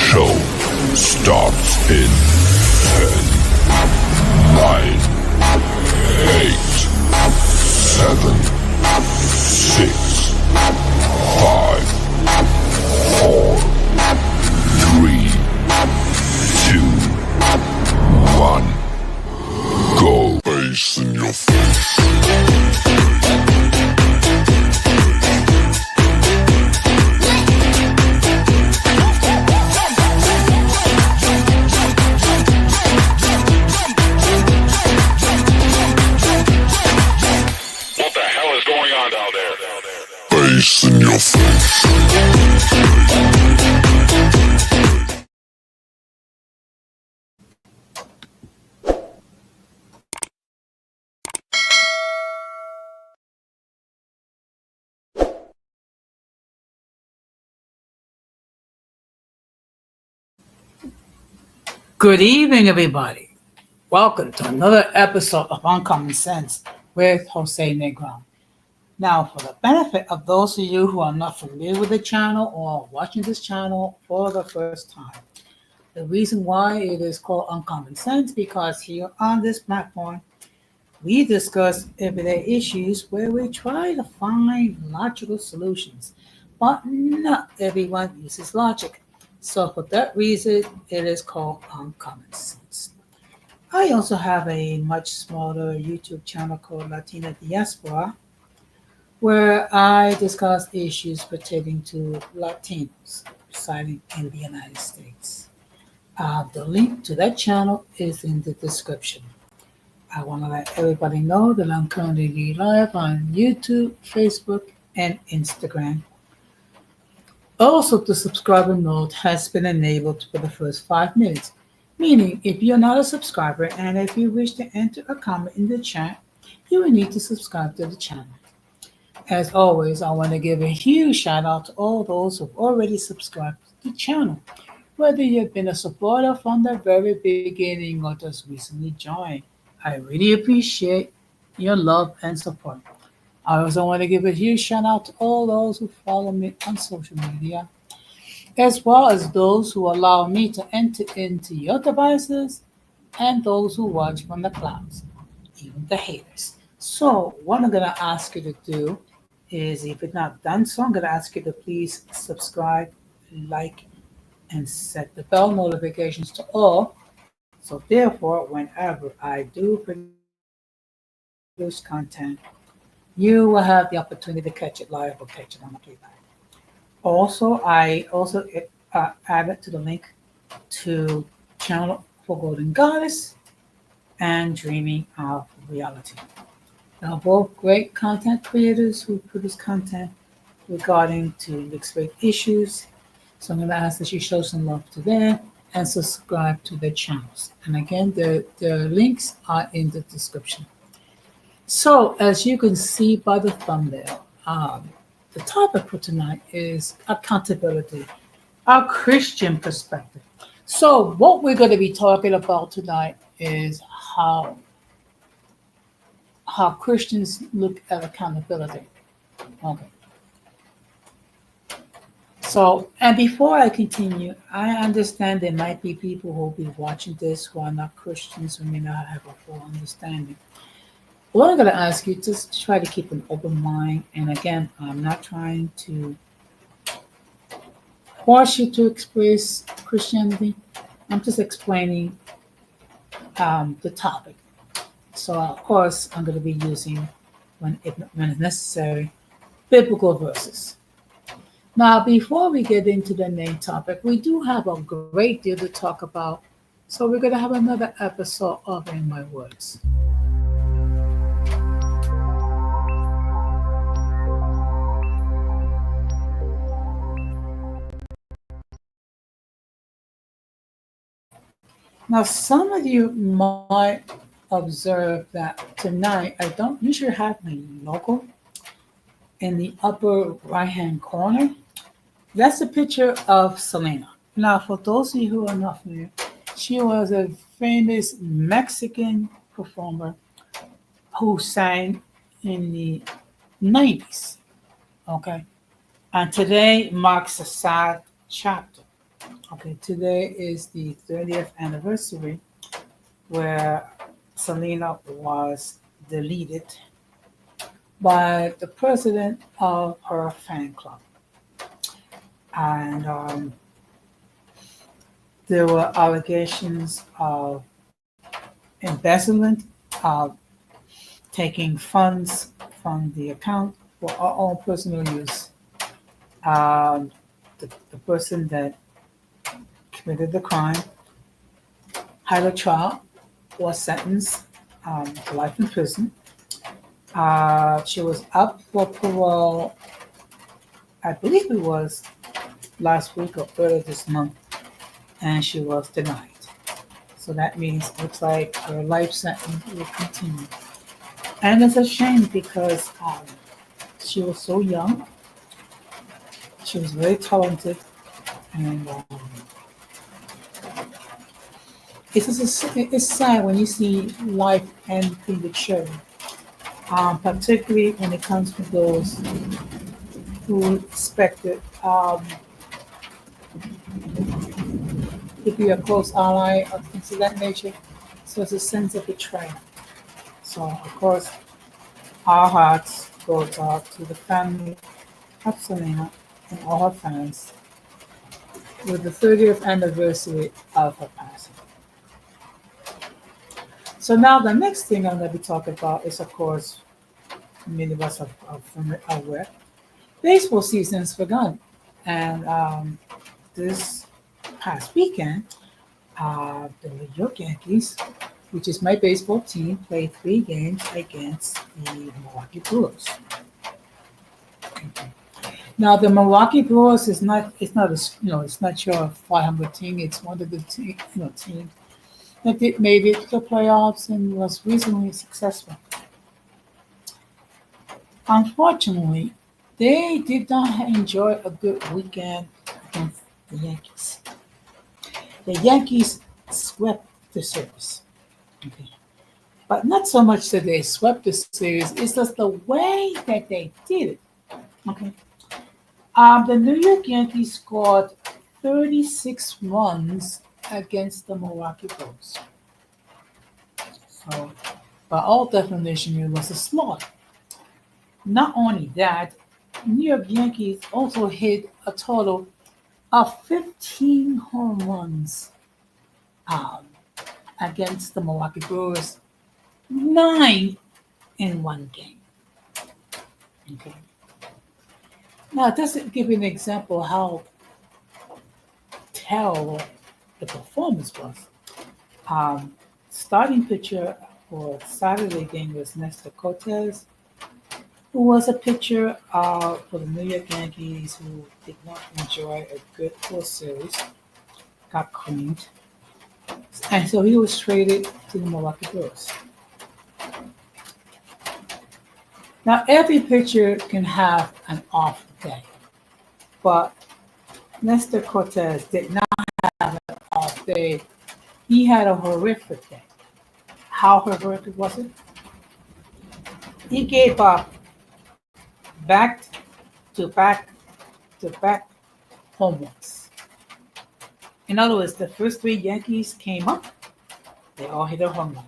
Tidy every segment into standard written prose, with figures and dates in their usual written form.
show starts in 10, 9, 8, 7, 6, 5, 4, 3, 2, 1. Go. Bass in your face. Bass in your face. Good evening, everybody. Welcome to another episode of Uncommon Sense with Jose Negron. Now, for the benefit of those of you who are not familiar with the channel or watching this channel for the first time, the reason why it is called Uncommon Sense because here on this platform, we discuss everyday issues where we try to find logical solutions, but not everyone uses logic. So for that reason, it is called Uncommon Sense. I also have a much smaller YouTube channel called Latina Diaspora, where I discuss issues pertaining to Latinos residing in the United States. The link to that channel is in the description. I want to let everybody know that I'm currently live on YouTube, Facebook, and Instagram. Also, the subscriber mode has been enabled for the first 5 minutes, meaning if you're not a subscriber and if you wish to enter a comment in the chat, you will need to subscribe to the channel. As always, I want to give a huge shout out to all those who've already subscribed to the channel, whether you've been a supporter from the very beginning or just recently joined. I really appreciate your love and support. I also want to give a huge shout out to all those who follow me on social media, as well as those who allow me to enter into your devices and those who watch from the clouds, even the haters. So, what I'm going to ask you to do is, if you're not done so, I'm going to ask you to please subscribe, like, and set the bell notifications to all. So, therefore, whenever I do produce content, you will have the opportunity to catch it live or catch it on the playback. Also, I also added to the link to channel for Golden Goddess and Dreaming of Reality. Now, both great content creators who produce content regarding to mixed race issues. So I'm going to ask that you show some love to them and subscribe to their channels. And again, the links are in the description. So as you can see by the thumbnail, the topic for tonight is accountability, our Christian perspective. So what we're going to be talking about tonight is how Christians look at accountability. Okay. So, and before I continue, I understand there might be people who will be watching this who are not Christians, who may not have a full understanding. What I'm going to ask you, just try to keep an open mind. And again, I'm not trying to force you to express Christianity. I'm just explaining the topic. So, of course, I'm going to be using, when it's necessary, biblical verses. Now, before we get into the main topic, we do have a great deal to talk about. So we're going to have another episode of In My Words. Now, some of you might observe that tonight I don't usually have my logo in the upper right-hand corner. That's a picture of Selena. Now, for those of you who are not familiar, she was a famous Mexican performer who sang in the 90s. Okay. And today marks a sad chapter Okay, today is the 30th anniversary where Selena was deleted by the president of her fan club. And there were allegations of embezzlement, of taking funds from the account for our own personal use. Um, the person that committed the crime had a trial, was sentenced to life in prison. She was up for parole, I believe it was last week or earlier this month, and she was denied. So that means it looks like her life sentence will continue. And it's a shame because she was so young, she was very talented, and it's sad when you see life end prematurely, particularly when it comes to those who expected to be a close ally or things of that nature. So it's a sense of betrayal. So of course, our hearts goes out to the family of Selena and all her fans with the 30th anniversary of her passing. So now the next thing I'm going to be talking about is, of course, many of us are aware, baseball season's begun. And this past weekend, the New York Yankees, which is my baseball team, played 3 games against the Milwaukee Brewers. Now the Milwaukee Brewers is not it's not a it's not your 500 team. It's one of the teams that made it to the playoffs and was reasonably successful. Unfortunately, they did not enjoy a good weekend against the Yankees. The Yankees swept the series. Okay. But not so much that they swept the series, it's just the way that they did it. Okay. The New York Yankees scored 36 runs against the Milwaukee Brewers. So, by all definition, it was a slaughter. Not only that, New York Yankees also hit a total of 15 home runs um, against the Milwaukee Brewers, 9 in one game. Okay. Now, just to give you an example how terrible the performance was, starting pitcher for Saturday game was Nestor Cortez, who was a pitcher for the New York Yankees who did not enjoy a good World Series, got creamed, and so he was traded to the Milwaukee Brewers. Now, every pitcher can have an off day, but Nestor Cortez did not have an off day. He had a horrific day. How horrific was it? He gave up back to back to back home runs. In other words, the first 3 Yankees came up, they all hit a home run,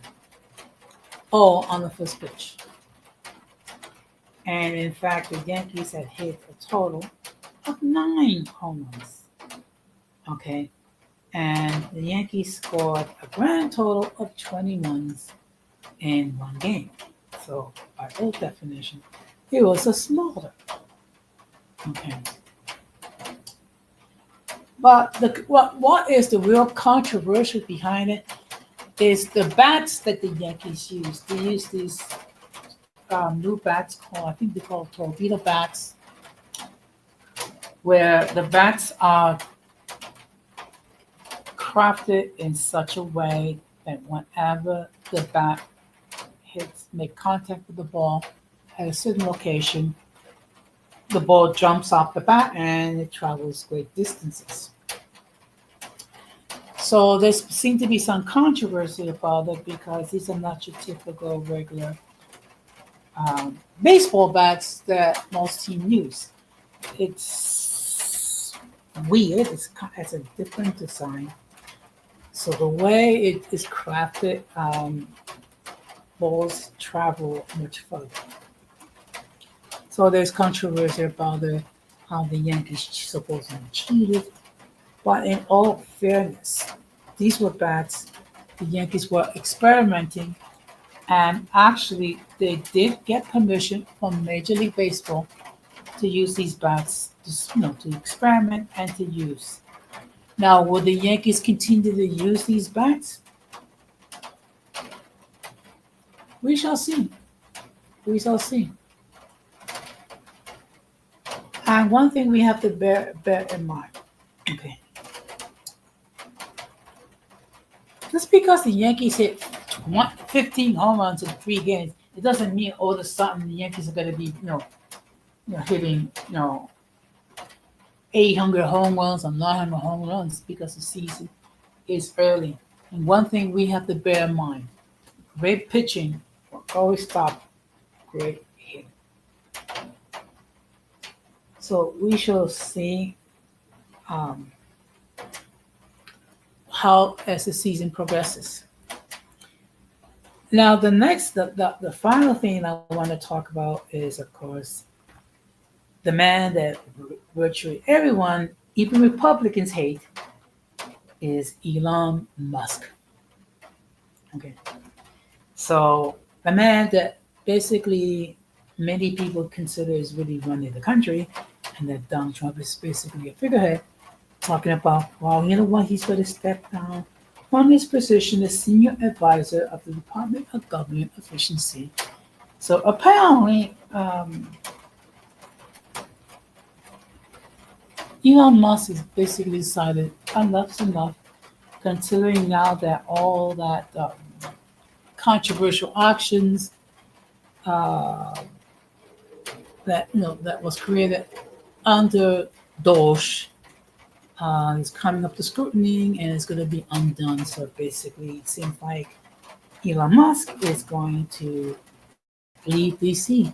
all on the first pitch. And in fact, the Yankees had hit a total of 9 home runs. Okay. And the Yankees scored a grand total of 20 runs in one game. So, by all definition, it was a slaughter. Okay. But what is the real controversy behind it is the bats that the Yankees use. They use these new bats called, I think they call torpedo bats, where the bats are crafted in such a way that whenever the bat make contact with the ball at a certain location, the ball jumps off the bat and it travels great distances. So there seemed to be some controversy about it because these are not your typical regular baseball bats that most teams use. It's weird. It's a different design. So the way it is crafted, balls travel much further. So there's controversy about how the Yankees supposedly cheated. But in all fairness, these were bats. The Yankees were experimenting, and actually, they did get permission from Major League Baseball to use these bats, to experiment and to use. Now, will the Yankees continue to use these bats? We shall see. We shall see. And one thing we have to bear in mind, okay, just because the Yankees hit 15 home runs in 3 games, it doesn't mean all of a sudden the Yankees are going to be, hitting, 800 home runs or 900 home runs because the season is early. And one thing we have to bear in mind, great pitching will always stop great hitting. So we shall see how as the season progresses. Now, the final thing I want to talk about is, of course, the man that virtually everyone, even Republicans, hate, is Elon Musk. Okay, so the man that basically many people consider is really running the country, and that Donald Trump is basically a figurehead, talking about, well, you know what, he's going to step down from his position as senior advisor of the Department of Government Efficiency. So apparently, Elon Musk has basically decided enough's enough, considering now that all that controversial actions that was created under Doge is coming up to scrutiny and it's going to be undone. So basically, it seems like Elon Musk is going to leave DC.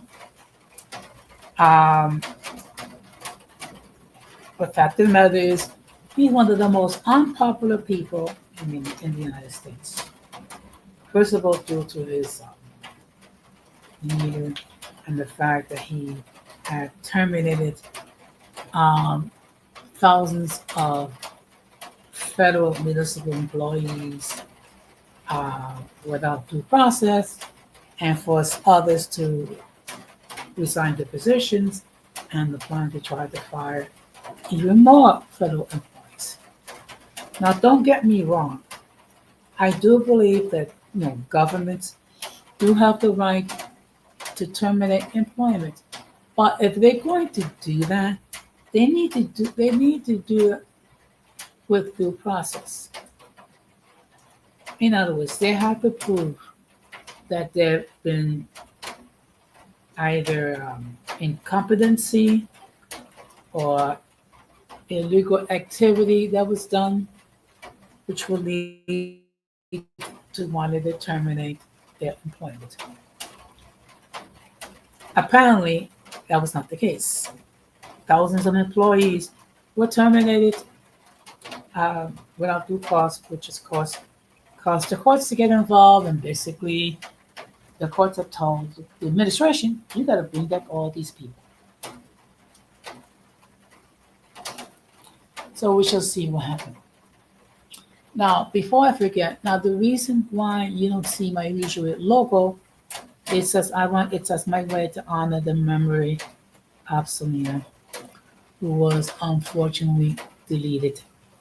The fact of the matter is, he's one of the most unpopular people in the United States. First of all, due to his leader and the fact that he had terminated thousands of federal municipal employees without due process and forced others to resign their positions, and the plan to try to fire even more federal employees. Now, don't get me wrong. I do believe that governments do have the right to terminate employment, but if they're going to do that, they need to do it with due process. In other words, they have to prove that there have been either incompetency or illegal activity that was done, which will lead to wanting to terminate their employment. Apparently, that was not the case. Thousands of employees were terminated without due cause, which has caused the courts to get involved, and basically the courts have told the administration, you got to bring back all these people. So we shall see what happens. Now, before I forget, the reason why you don't see my usual logo, it says my way to honor the memory of Selena, who was unfortunately deleted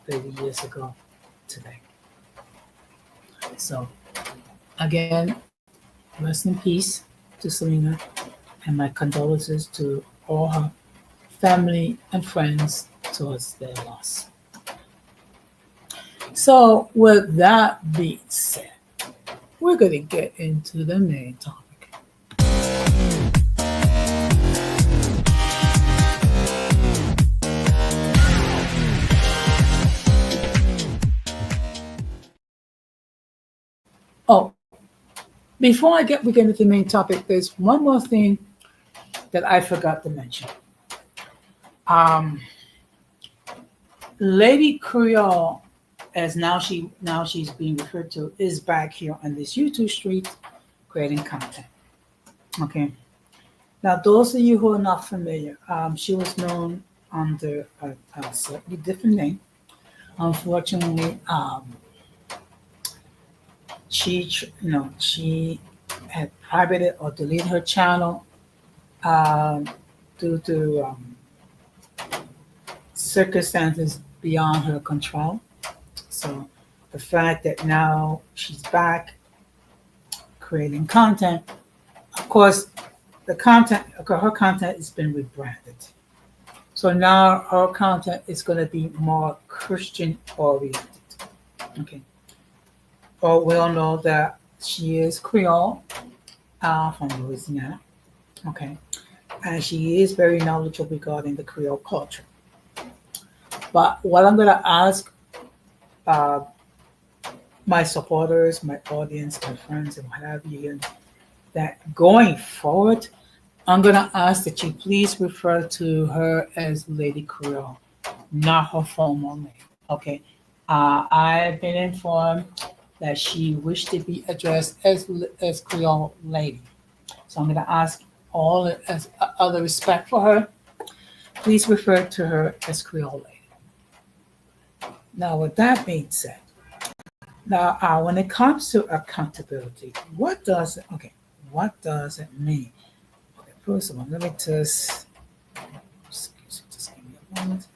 30 years ago today. So, again, rest in peace to Selena, and my condolences to all her family and friends towards their loss. So, with that being said, we're going to get into the main topic. Oh, before we get into the main topic, there's one more thing that I forgot to mention. Lady Creole, as she's being referred to, is back here on this YouTube street creating content. Okay. Now, those of you who are not familiar, she was known under a slightly different name. Unfortunately, she had privated or deleted her channel um, due to circumstances beyond her control. So the fact that now she's back creating content, of course, her content has been rebranded. So now her content is going to be more Christian oriented. Okay. Well, we all know that she is Creole from Louisiana. Okay. And she is very knowledgeable regarding the Creole culture. But what I'm going to ask uh, my supporters, my audience, my friends, and what have you, that going forward, I'm going to ask that you please refer to her as Lady Creole, not her formal name. Okay. I've been informed that she wished to be addressed as Creole Lady. So I'm going to ask all as other respect for her, please refer to her as Creole Lady. Now, with that being said, now when it comes to accountability, what does it mean? Okay, first of all, let me just give me a moment.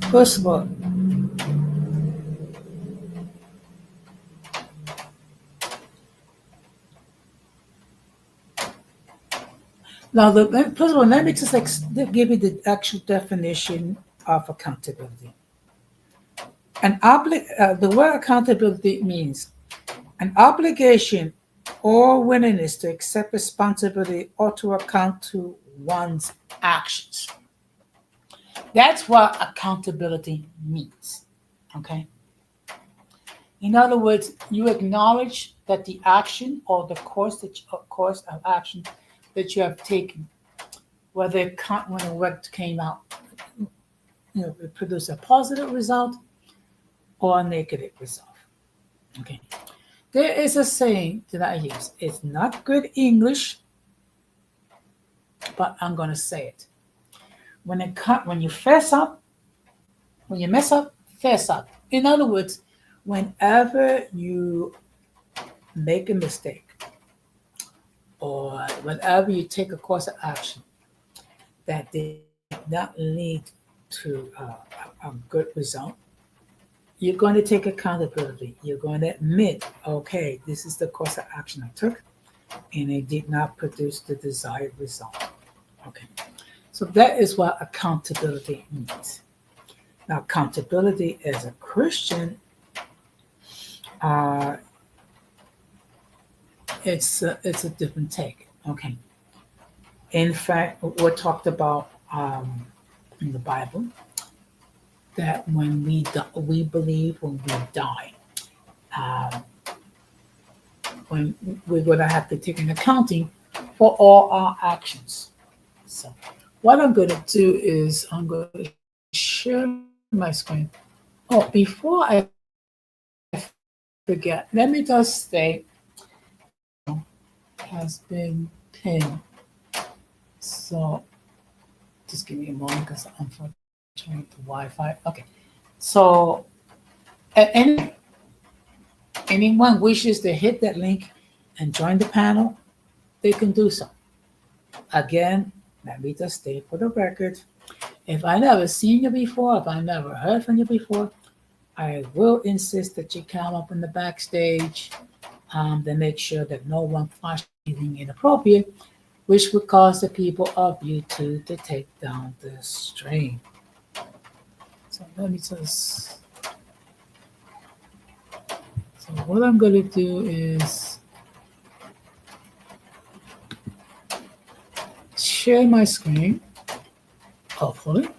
First of all, first of all, let me just give you the actual definition of accountability. The word accountability means an obligation or willingness to accept responsibility or to account to one's actions. That's what accountability means. Okay. In other words, you acknowledge that the action or the course of action that you have taken, whether when the work came out, it produced a positive result or a negative result. Okay. There is a saying that I use. It's not good English, but I'm going to say it. When you fess up, when you mess up, fess up. In other words, whenever you make a mistake or whenever you take a course of action that did not lead to a good result, you're going to take accountability. You're going to admit, okay, this is the course of action I took, and it did not produce the desired result. Okay. So that is what accountability means. Now, accountability as a Christian, it's a different take. Okay. In fact, we're talked about in the Bible that when we believe when we die, when we're going to have to take an accounting for all our actions. So, what I'm going to do is I'm going to share my screen. Oh, before I forget, let me just say, has been pinned. So, just give me a moment because unfortunately the Wi-Fi. Okay. So, anyone wishes to hit that link and join the panel, they can do so. Again, let me just state for the record, if I never seen you before, if I never heard from you before, I will insist that you come up in the backstage to make sure that no one flashes anything inappropriate, which would cause the people of YouTube to take down the stream. So let me just... So what I'm going to do is share my screen, hopefully.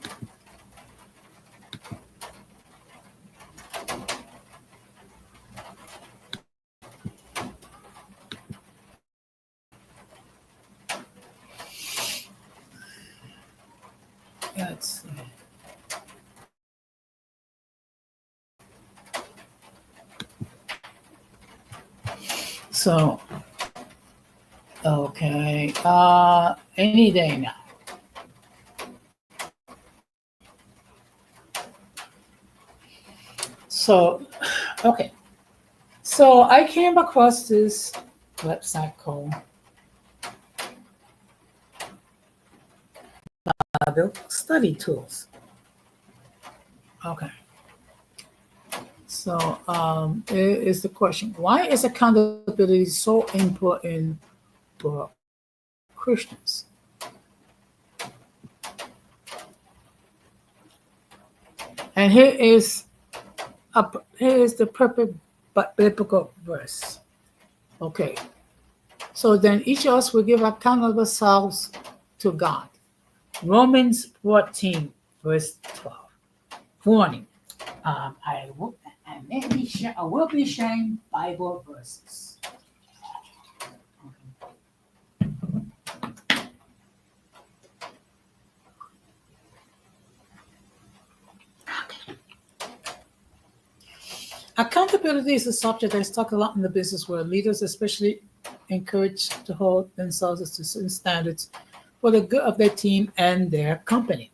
Let's see. So, okay, any day now. So, okay. So I came across this website called Bible Study Tools. Okay. So is the question, why is accountability so important for Christians? And here is the perfect biblical verse. Okay. So then each of us will give account of ourselves to God. Romans 14, verse 12. Warning. I will be sharing Bible verses. Accountability is a subject that's talked a lot in the business world. Leaders, especially, encouraged to hold themselves to certain standards for the good of their team and their company.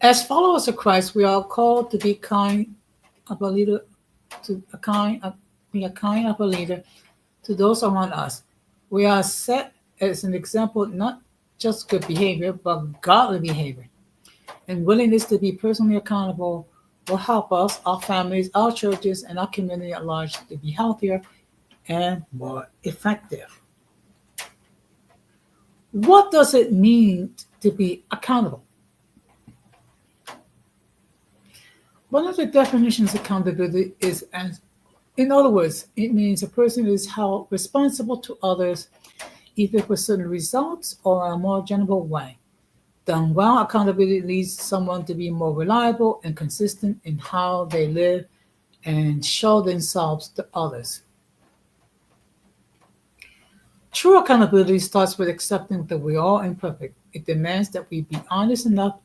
As followers of Christ, we are called to be kind of a leader, be a kind of a leader to those around us. We are set as an example, not just good behavior, but godly behavior. And willingness to be personally accountable will help us, our families, our churches, and our community at large to be healthier and more effective. What does it mean to be accountable? One of the definitions of accountability is, as, in other words, it means a person is held responsible to others either for certain results or in a more general way. Done well, accountability leads someone to be more reliable and consistent in how they live and show themselves to others. True accountability starts with accepting that we are imperfect. It demands that we be honest enough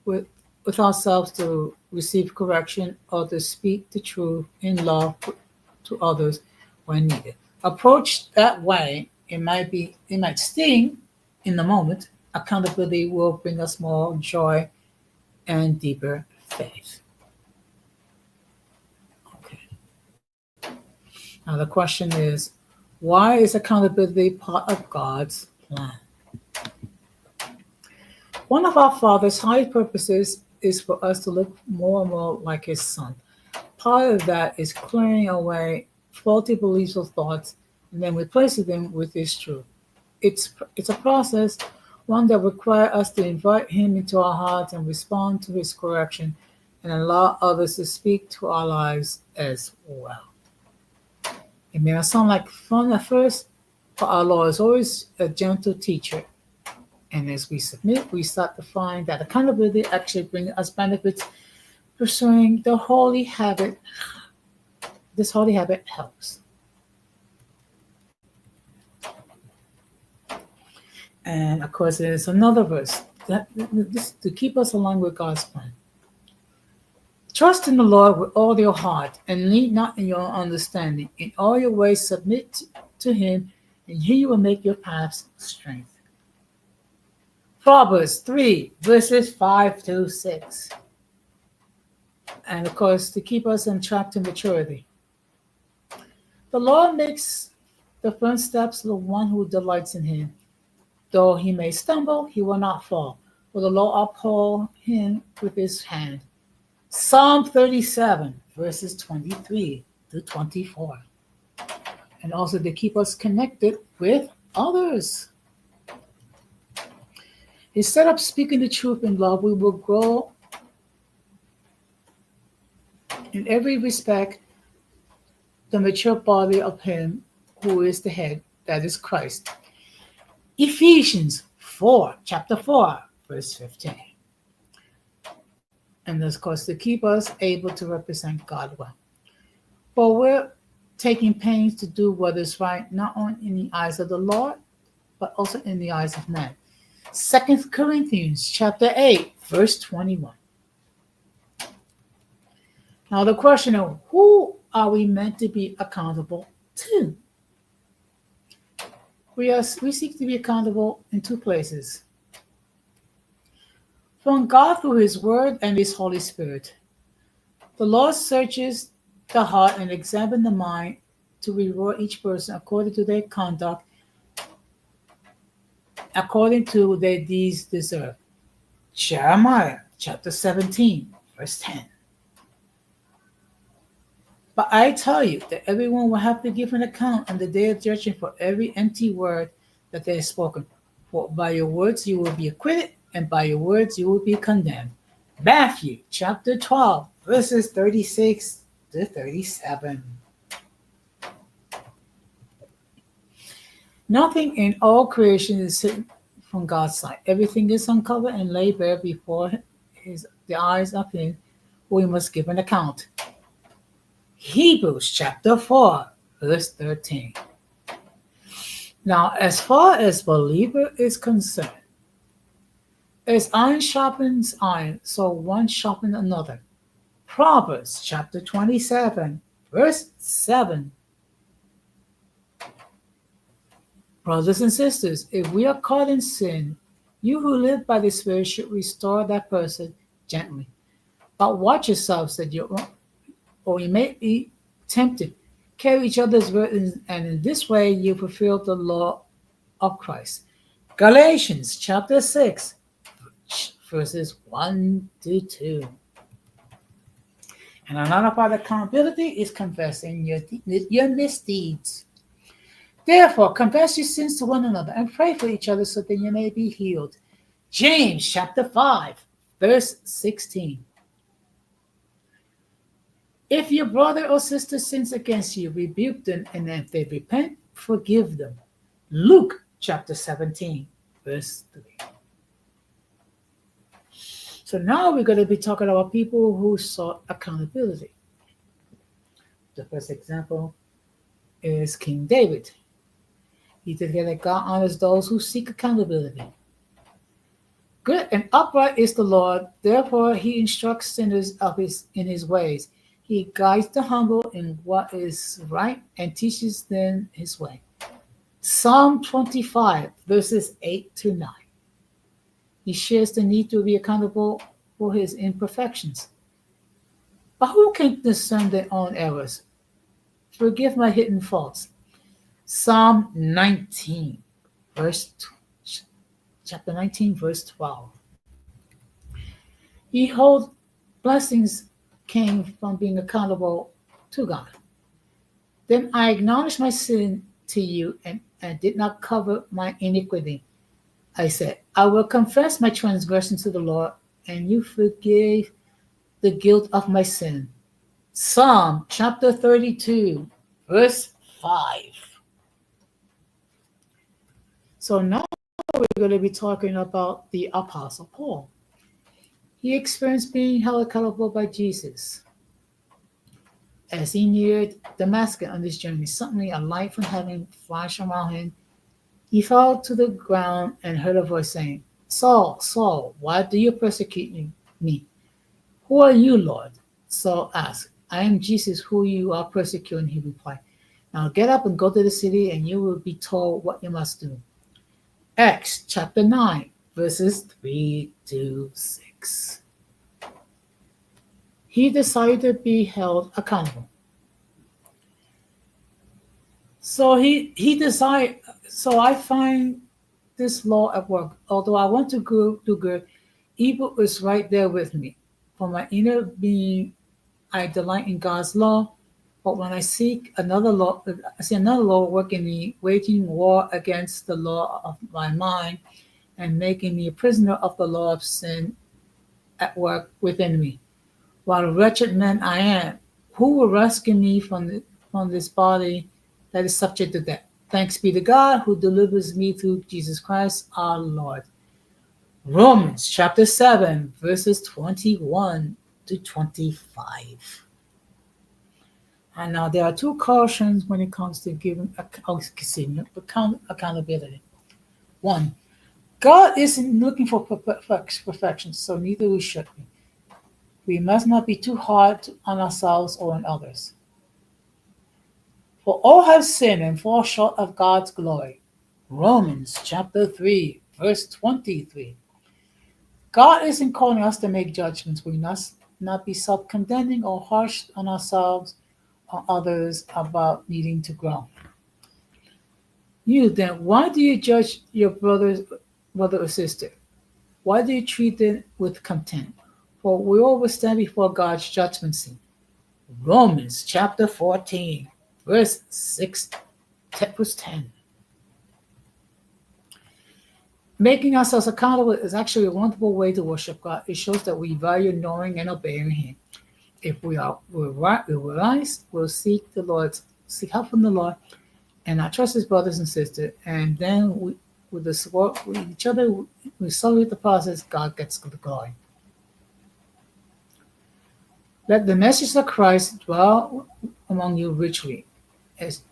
with, with ourselves to receive correction or to speak the truth in love to others when needed. Approached that way, it might sting in the moment. Accountability will bring us more joy and deeper faith. Okay. Now the question is, why is accountability part of God's plan? One of our Father's high purposes is for us to look more and more like His Son. Part of that is clearing away faulty beliefs or thoughts and then replacing them with His truth. It's a process, one that requires us to invite Him into our hearts and respond to His correction and allow others to speak to our lives as well. It may not sound like fun at first, but our Lord is always a gentle teacher. And as we submit, we start to find that accountability actually brings us benefits. Pursuing the holy habit, this holy habit helps. And of course, there's another verse this, to keep us aligned with God's plan. Trust in the Lord with all your heart and lean not in your own understanding. In all your ways, submit to Him, and He will make your paths straight. Proverbs 3, verses 5 to 6. And of course, to keep us on track to maturity. The Lord makes the firm steps of the one who delights in Him. Though he may stumble, he will not fall, for the Lord uphold him with His hand. Psalm 37, verses 23 to 24. And also to keep us connected with others. Instead of speaking the truth in love, we will grow in every respect the mature body of Him who is the head, that is Christ. Ephesians 4, chapter 4, verse 15. And of course, to keep us able to represent God well. For we're taking pains to do what is right, not only in the eyes of the Lord, but also in the eyes of men. 2 Corinthians chapter 8, verse 21. Now the question is, who are we meant to be accountable to? We seek to be accountable in two places. From God through His Word and His Holy Spirit. The Lord searches the heart and examines the mind to reward each person according to their conduct, according to their deeds deserve. Jeremiah chapter 17, verse 10. But I tell you that everyone will have to give an account on the day of judgment for every empty word that they have spoken. For by your words you will be acquitted, and by your words you will be condemned. Matthew chapter 12, verses 36 to 37. Nothing in all creation is hidden from God's sight. Everything is uncovered and laid bare before the eyes of Him who we must give an account. Hebrews chapter 4, verse 13. Now, as far as believer is concerned, as iron sharpens iron, so one sharpens another. Proverbs chapter 27, verse 7. Brothers and sisters, if we are caught in sin, you who live by the Spirit should restore that person gently. But watch yourselves that you may be tempted. Carry each other's burdens, and in this way you fulfill the law of Christ. Galatians chapter 6, verses 1 to 2. And another part of accountability is confessing your misdeeds. Therefore, confess your sins to one another and pray for each other so that you may be healed. James chapter 5, verse 16. If your brother or sister sins against you, rebuke them, and if they repent, forgive them. Luke chapter 17, verse 3. So now we're going to be talking about people who sought accountability. The first example is King David. He declared that God honors those who seek accountability. Good and upright is the Lord, therefore He instructs sinners in His ways. He guides the humble in what is right and teaches them His way. Psalm 25, verses 8 to 9. He shares the need to be accountable for his imperfections. But who can discern their own errors? Forgive my hidden faults. Psalm 19, chapter 19, verse 12. Behold, blessings came from being accountable to God. Then I acknowledged my sin to you and did not cover my iniquity. I said, I will confess my transgression to the Lord, and you forgave the guilt of my sin. Psalm chapter 32, verse 5. So now we're going to be talking about the Apostle Paul. He experienced being held accountable by Jesus. As he neared Damascus on this journey, suddenly a light from heaven flashed around him. He fell to the ground and heard a voice saying, Saul, Saul, why do you persecute me? Who are you, Lord? Saul asked. I am Jesus who you are persecuting, he replied. Now get up and go to the city, and you will be told what you must do. Acts chapter 9, verses 3 to 6. He decided to be held accountable. So So I find this law at work. Although I want to do good, evil is right there with me. For my inner being, I delight in God's law. But when I see another law working me, waging war against the law of my mind and making me a prisoner of the law of sin at work within me. What a wretched man I am! Who will rescue me from this body that is subject to death? Thanks be to God who delivers me through Jesus Christ our Lord. Romans chapter 7, verses 21 to 25. And now there are two cautions when it comes to giving accountability. One, God isn't looking for perfection, so neither we should be. We must not be too hard on ourselves or on others. For all have sinned and fall short of God's glory. Romans chapter 3, verse 23. God isn't calling us to make judgments. We must not be self condemning or harsh on ourselves or others about needing to grow. You then, why do you judge your brother or sister? Why do you treat them with contempt? For we all will stand before God's judgment seat. Romans chapter 14, verse 6, verse 10. Making ourselves accountable is actually a wonderful way to worship God. It shows that we value knowing and obeying Him. If we realize, we'll seek help from the Lord, and not trust His brothers and sisters. And then with the support with each other, we celebrate the process. God gets the glory. Let the message of Christ dwell among you richly, as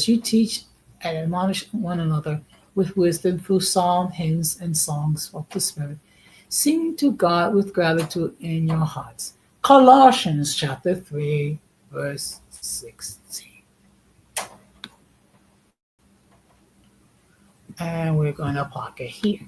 you teach and admonish one another with wisdom through psalm, hymns, and songs of the Spirit, singing to God with gratitude in your hearts. Colossians chapter 3, verse 16. And we're going to park it here.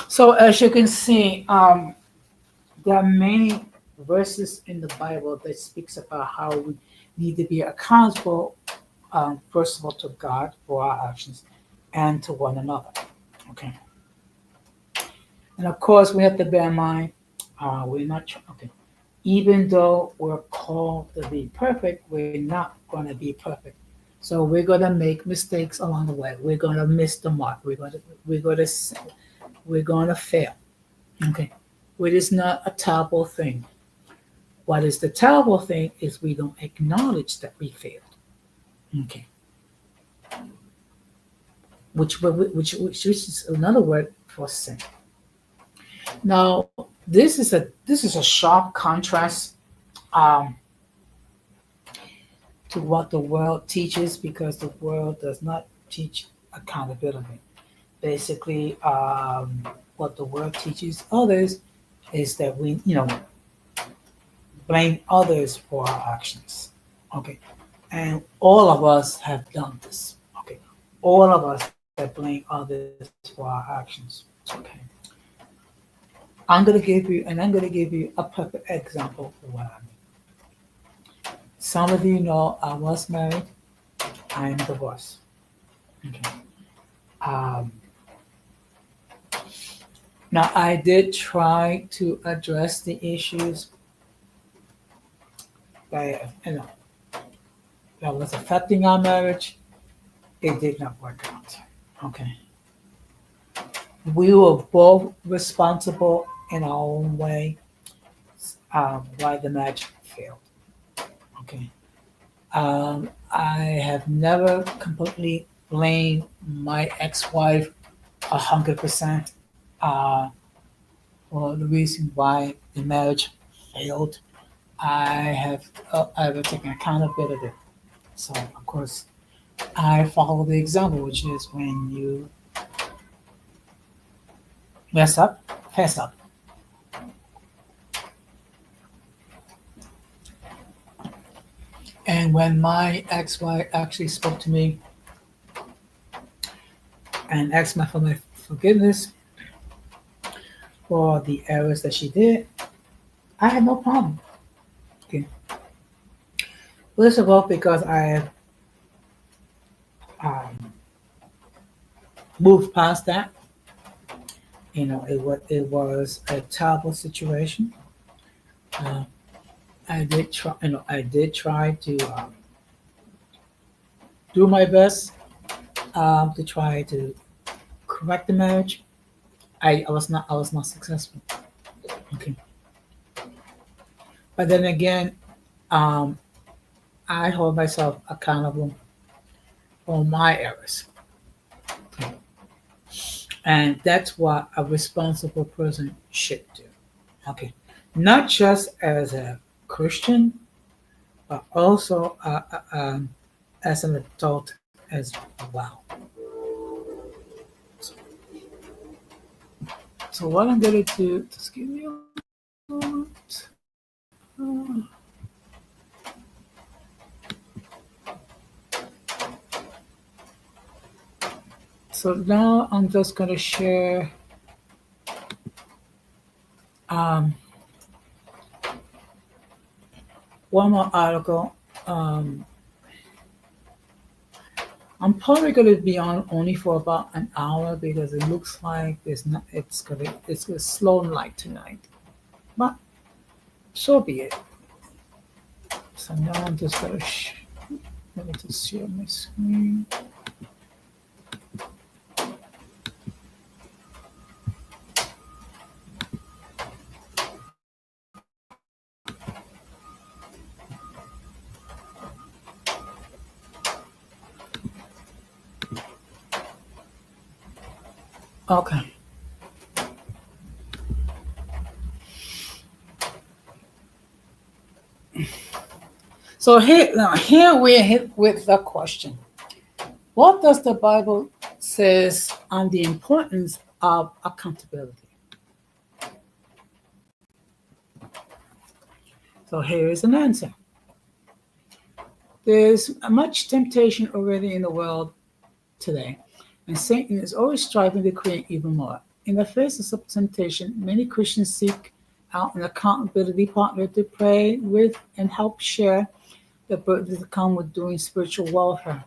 So as you can see, there are many verses in the Bible that speaks about how we need to be accountable, first of all, to God for our actions and to one another. Okay. And of course, we have to bear in mind, we're not okay. Even though we're called to be perfect, we're not going to be perfect. So we're going to make mistakes along the way. We're going to miss the mark. We're going to fail. Okay. It is not a terrible thing. What is the terrible thing is we don't acknowledge that we failed. Okay. Which is another word for sin. Now, this is a sharp contrast to what the world teaches, because the world does not teach accountability. Basically, what the world teaches others is that we, blame others for our actions. Okay, and all of us have done this. Okay, all of us that blame others for our actions. Okay. I'm going to give you a perfect example of what I mean. Some of you know I was married. I am divorced. Okay. Now I did try to address the issues that that was affecting our marriage. It did not work out. Okay. We were both responsible in our own way, why the marriage failed. Okay. I have never completely blamed my ex-wife 100% for the reason why the marriage failed. I have taken accountability. So of course, I follow the example, which is when you mess up, fess up. And when my ex-wife actually spoke to me and asked me for my forgiveness for the errors that she did, I had no problem. Okay. First of all, because I have moved past that. It was a terrible situation. I did try. To do my best to try to correct the marriage. I was not successful. Okay. But then again, I hold myself accountable for my errors. And that's what a responsible person should do. Okay. Not just as a Christian, but also as an adult as well. So what I'm going to do, just give me a moment. Uh, So now I'm just going to share um, one more article. I'm probably going to be on only for about an hour because it looks like it's slow light tonight. But so be it. So now I'm just going to let me just share my screen. Okay. So here we're hit with the question: what does the Bible says on the importance of accountability? So here is an answer. There's much temptation already in the world today, and Satan is always striving to create even more. In the face of such temptation, many Christians seek out an accountability partner to pray with and help share the burden that come with doing spiritual warfare.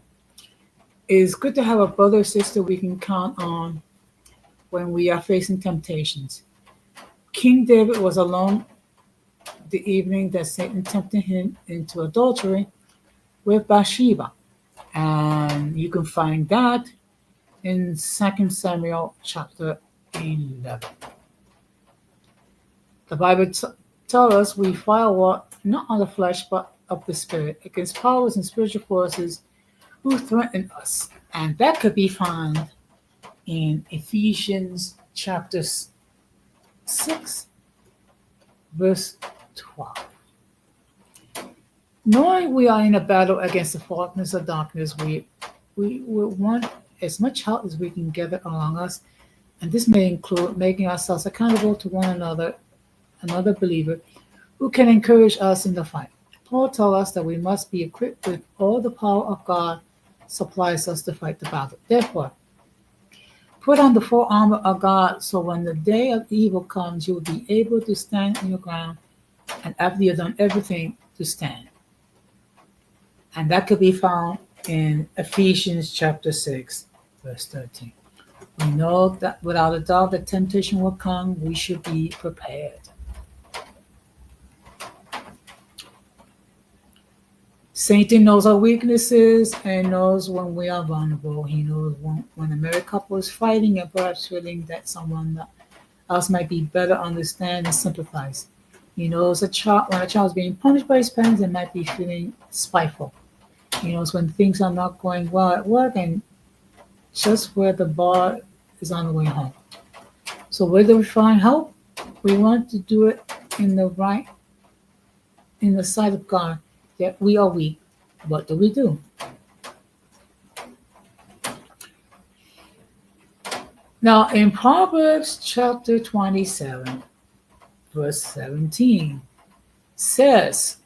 It is good to have a brother or sister we can count on when we are facing temptations. King David was alone the evening that Satan tempted him into adultery with Bathsheba. And you can find that in 2 Samuel chapter 11. The Bible tells us we fight war not on the flesh but of the spirit against powers and spiritual forces who threaten us. And that could be found in Ephesians chapter 6, verse 12. Knowing we are in a battle against the darkness of darkness, we want as much help as we can gather along us, and this may include making ourselves accountable to one another, another believer, who can encourage us in the fight. Paul tells us that we must be equipped with all the power of God supplies us to fight the battle. Therefore, put on the full armor of God so when the day of evil comes, you will be able to stand on your ground, and after you've done everything, to stand. And that could be found in Ephesians chapter 6, verse 13. We know that without a doubt that temptation will come, we should be prepared. Satan knows our weaknesses and knows when we are vulnerable. He knows when a married couple is fighting and perhaps feeling that someone else might be better understand and sympathize. He knows when a child is being punished by his parents and might be feeling spiteful. He knows when things are not going well at work and just where the bar is on the way home. So where do we find help? We want to do it in the sight of God. Yet we are weak. What do we do? Now in Proverbs chapter 27, verse 17 says,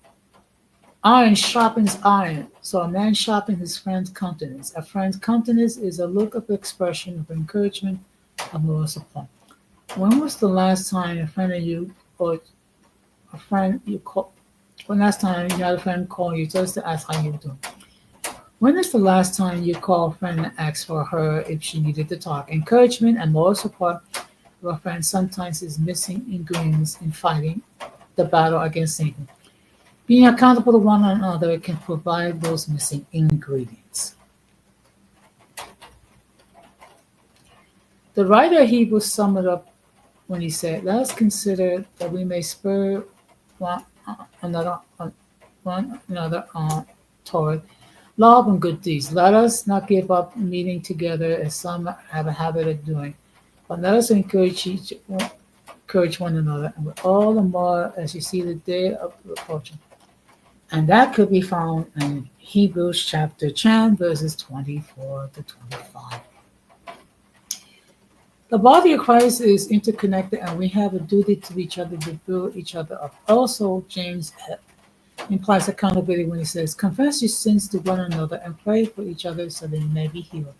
iron sharpens iron, so a man sharpens his friend's countenance. A friend's countenance is a look of expression of encouragement, of moral support. When was the last time a friend of you or a friend you called? When last time you had a friend call you just to ask how you do? When is the last time you called a friend and asked for her if she needed to talk? Encouragement and moral support of a friend sometimes is missing ingredients in fighting the battle against Satan. Being accountable to one another can provide those missing ingredients. The writer of Hebrews summed it up when he said, let us consider that we may spur one another on toward love and good deeds. Let us not give up meeting together as some have a habit of doing, But let us encourage one another, and with all the more as you see the day of approaching. And that could be found in Hebrews chapter 10, verses 24 to 25. The body of Christ is interconnected, and we have a duty to each other to build each other up. Also, James implies accountability when he says, confess your sins to one another and pray for each other so they may be healed.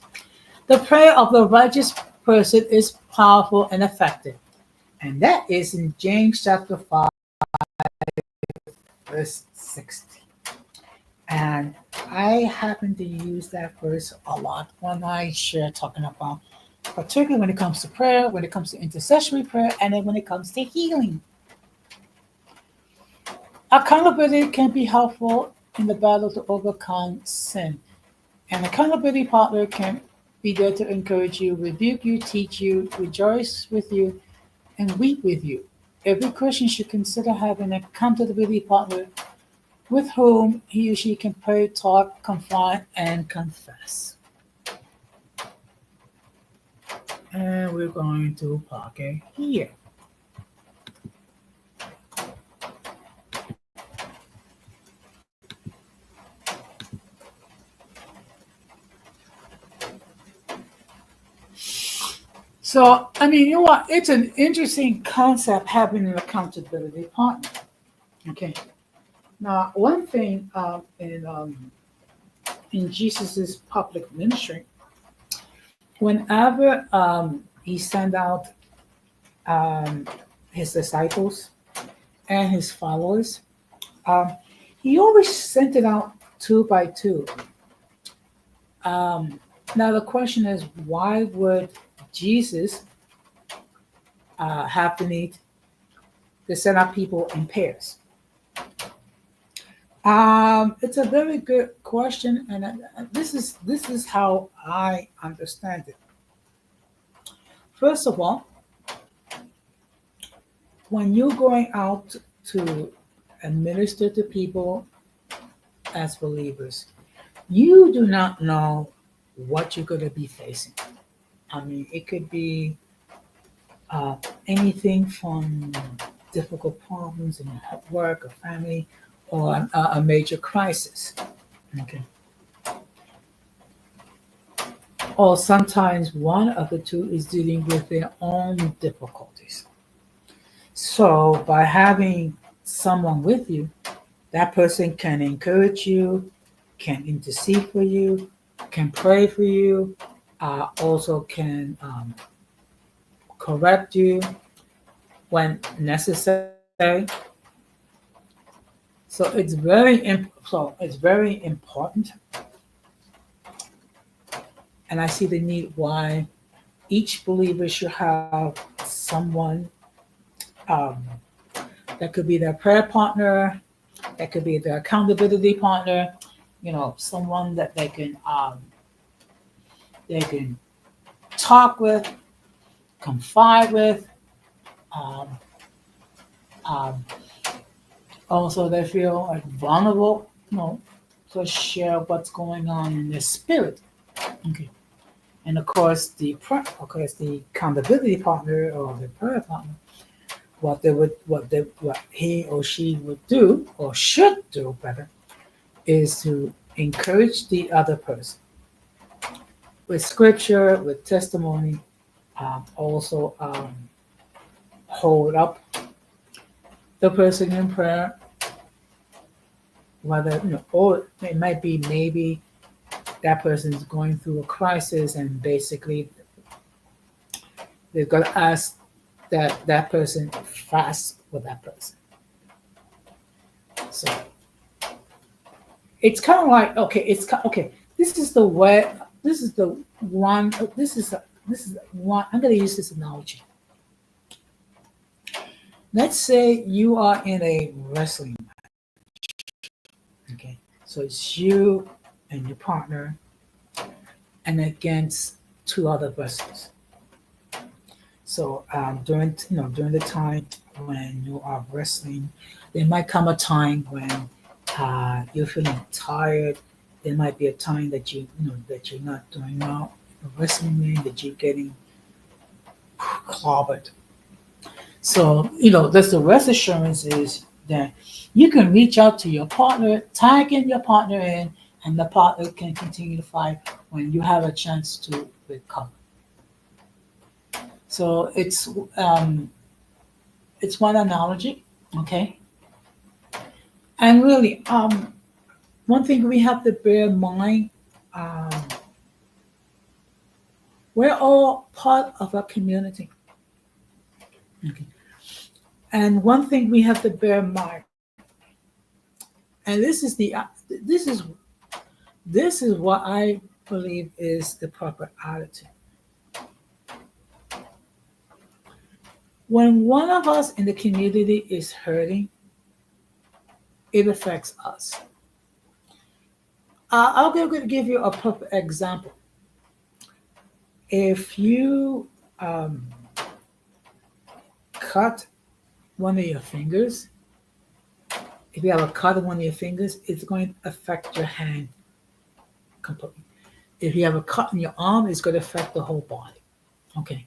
The prayer of the righteous person is powerful and effective. And that is in James chapter 5, verse 60. And I happen to use that verse a lot when I share talking about, particularly when it comes to prayer, when it comes to intercessory prayer, and then when it comes to healing. Accountability can be helpful in the battle to overcome sin. An accountability partner can be there to encourage you, rebuke you, teach you, rejoice with you, and weep with you. Every Christian should consider having an accountability partner with whom he or she can pray, talk, confide, and confess. And we're going to park it here. So, I mean, you know what? It's an interesting concept having an accountability partner. Okay. Now, one thing in Jesus's public ministry, whenever he sent out his disciples and his followers, he always sent it out two by two. Now, the question is, why would Jesus have the need to send out people in pairs? It's a very good question, and this is how I understand it. First of all, when you're going out to administer to people as believers, you do not know what you're going to be facing. I mean, it could be anything from difficult problems in work or family, or a major crisis. Okay. Or sometimes one of the two is dealing with their own difficulties. So by having someone with you, that person can encourage you, can intercede for you, can pray for you, also can correct you when necessary. So it's very important, and I see the need why each believer should have someone that could be their prayer partner, that could be their accountability partner, someone that they can talk with, confide with. Also, they feel like vulnerable, to share what's going on in their spirit. Okay, and of course, the accountability partner or the prayer partner, what he or she would do or should do better is to encourage the other person with scripture, with testimony, also hold up the person in prayer, whether, or it might be maybe that person is going through a crisis and basically they're going to ask that person fast with that person. So it's kind of like, this is the way, this is one, I'm going to use this analogy. Let's say you are in a wrestling match. Okay, so it's you and your partner, and against two other wrestlers. So during the time when you are wrestling, there might come a time when you're feeling tired. There might be a time that that you're not doing well. The wrestling means that you're getting clobbered. So, that's the rest assurance is that you can reach out to your partner, tag in your partner in, and the partner can continue to fight when you have a chance to recover. So it's one analogy, okay? And really, one thing we have to bear in mind, um, we're all part of a community. Okay. And one thing we have to bear in mind, and this is what I believe is the proper attitude. When one of us in the community is hurting, it affects us. I'll give you a perfect example. If you cut one of your fingers, if you have a cut on one of your fingers, it's going to affect your hand completely. If you have a cut in your arm, it's going to affect the whole body. Okay.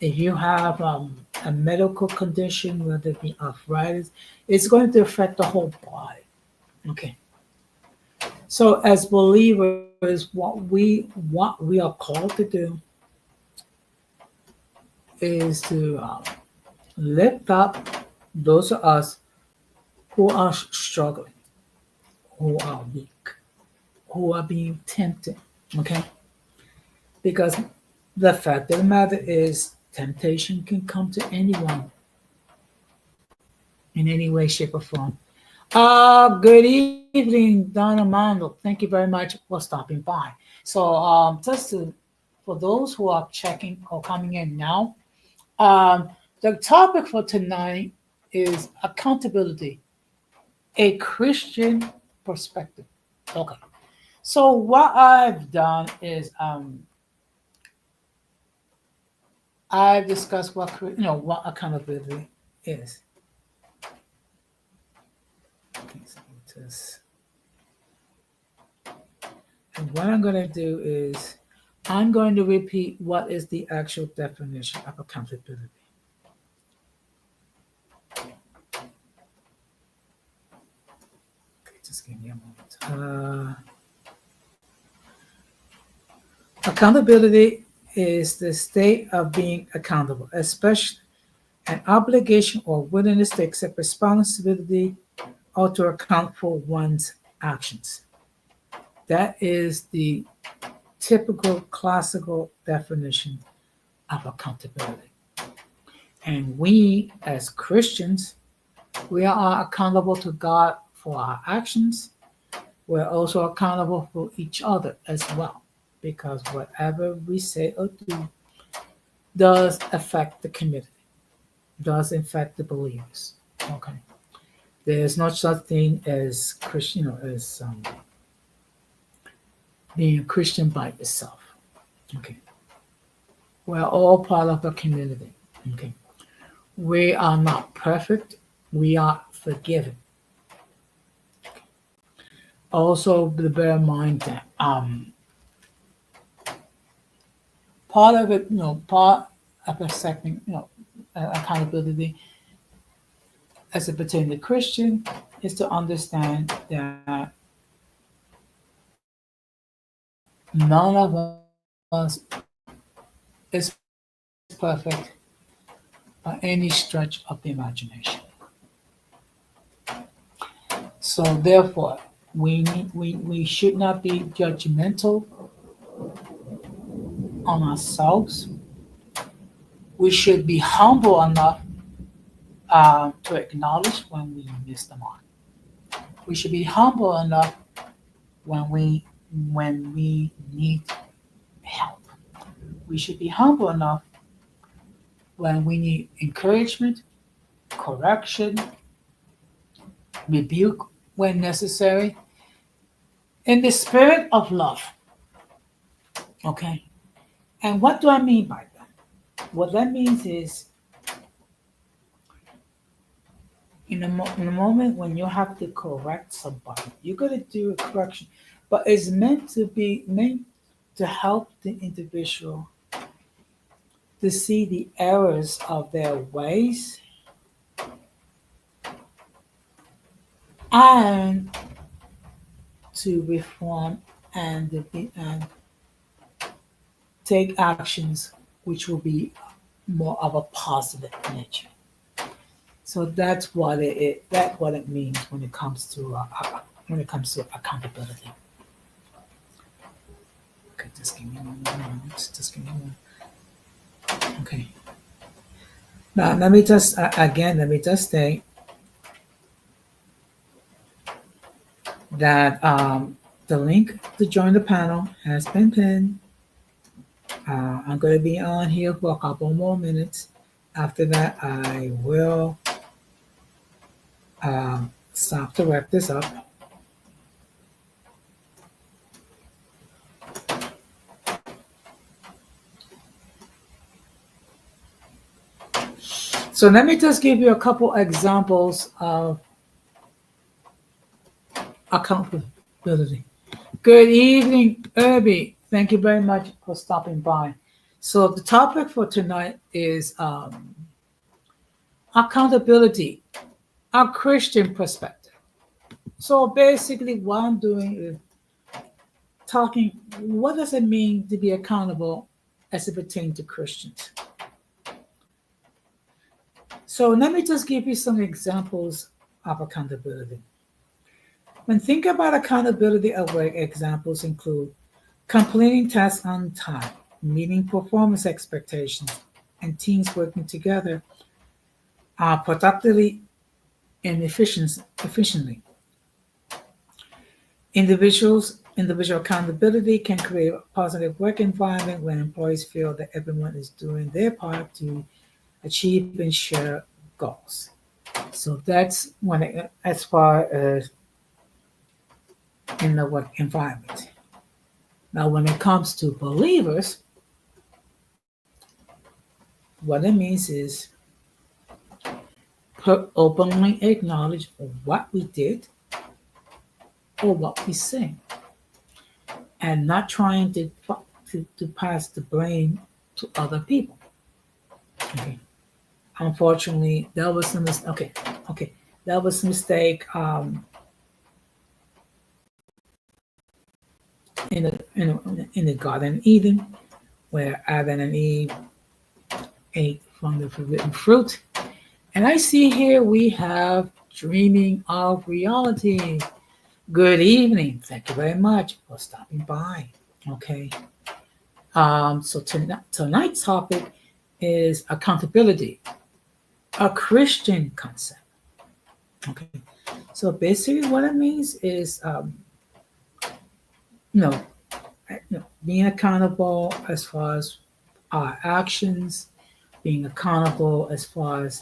If you have a medical condition, whether it be arthritis, it's going to affect the whole body. Okay. So as believers, what we are called to do is to lift up those of us who are struggling, who are weak, who are being tempted. Okay? Because the fact of the matter is, temptation can come to anyone in any way, shape, or form. Good evening, Donna Mondo. Thank you very much for stopping by. So, for those who are checking or coming in now, the topic for tonight is accountability, a Christian perspective. Okay. So what I've done is I've discussed what accountability is. Okay, so and what I'm going to do is I'm going to repeat what is the actual definition of accountability. Okay, just give me a moment. Accountability is the state of being accountable, especially an obligation or willingness to accept responsibility or to account for one's actions. That is the typical classical definition of accountability. And we, as Christians, we are accountable to God for our actions. We're also accountable for each other as well, because whatever we say or do does affect the community, does affect the believers. Okay. There's no such thing as Christian, as being a Christian by yourself. Okay. We're all part of a community. Okay. We are not perfect. We are forgiven. Also, bear in mind that part of it, part of accepting, accountability as it pertains to Christian is to understand that none of us is perfect by any stretch of the imagination. So therefore, we should not be judgmental on ourselves. We should be humble enough to acknowledge when we miss the mark. We should be humble enough when we need help. We should be humble enough when we need encouragement, correction, rebuke when necessary, in the spirit of love. Okay? And what do I mean by that? What that means is in a moment when you have to correct somebody, you're going to do a correction, but it's meant to help the individual to see the errors of their ways and to reform and take actions which will be more of a positive nature. So that's what that's what it means when it comes to accountability. Okay, just give me one moment. Just give me one. Okay. Now let me just let me just say that the link to join the panel has been pinned. I'm going to be on here for a couple more minutes. After that, I will stop to wrap this up. So let me just give you a couple examples of accountability. Good evening, Irby. Thank you very much for stopping by. So the topic for tonight is accountability, a Christian perspective. So basically what I'm doing is talking, what does it mean to be accountable as it pertains to Christians? So let me just give you some examples of accountability. When thinking about accountability at work, examples include completing tasks on time, meeting performance expectations, and teams working together productively and efficiently. Individual accountability can create a positive work environment when employees feel that everyone is doing their part to achieve and share goals. So that's as far as in the work environment. Now, when it comes to believers, what it means is openly acknowledge what we did or what we say, and not trying to pass the blame to other people. Okay. Unfortunately, that was a mistake. Okay, that was a mistake in the Garden of Eden, where Adam and Eve ate from the forbidden fruit. And I see here we have dreaming of reality. Good evening. Thank you very much for stopping by. Okay. So tonight's topic is accountability, a Christian concept. Okay. So basically, what it means is, being accountable as far as our actions, being accountable as far as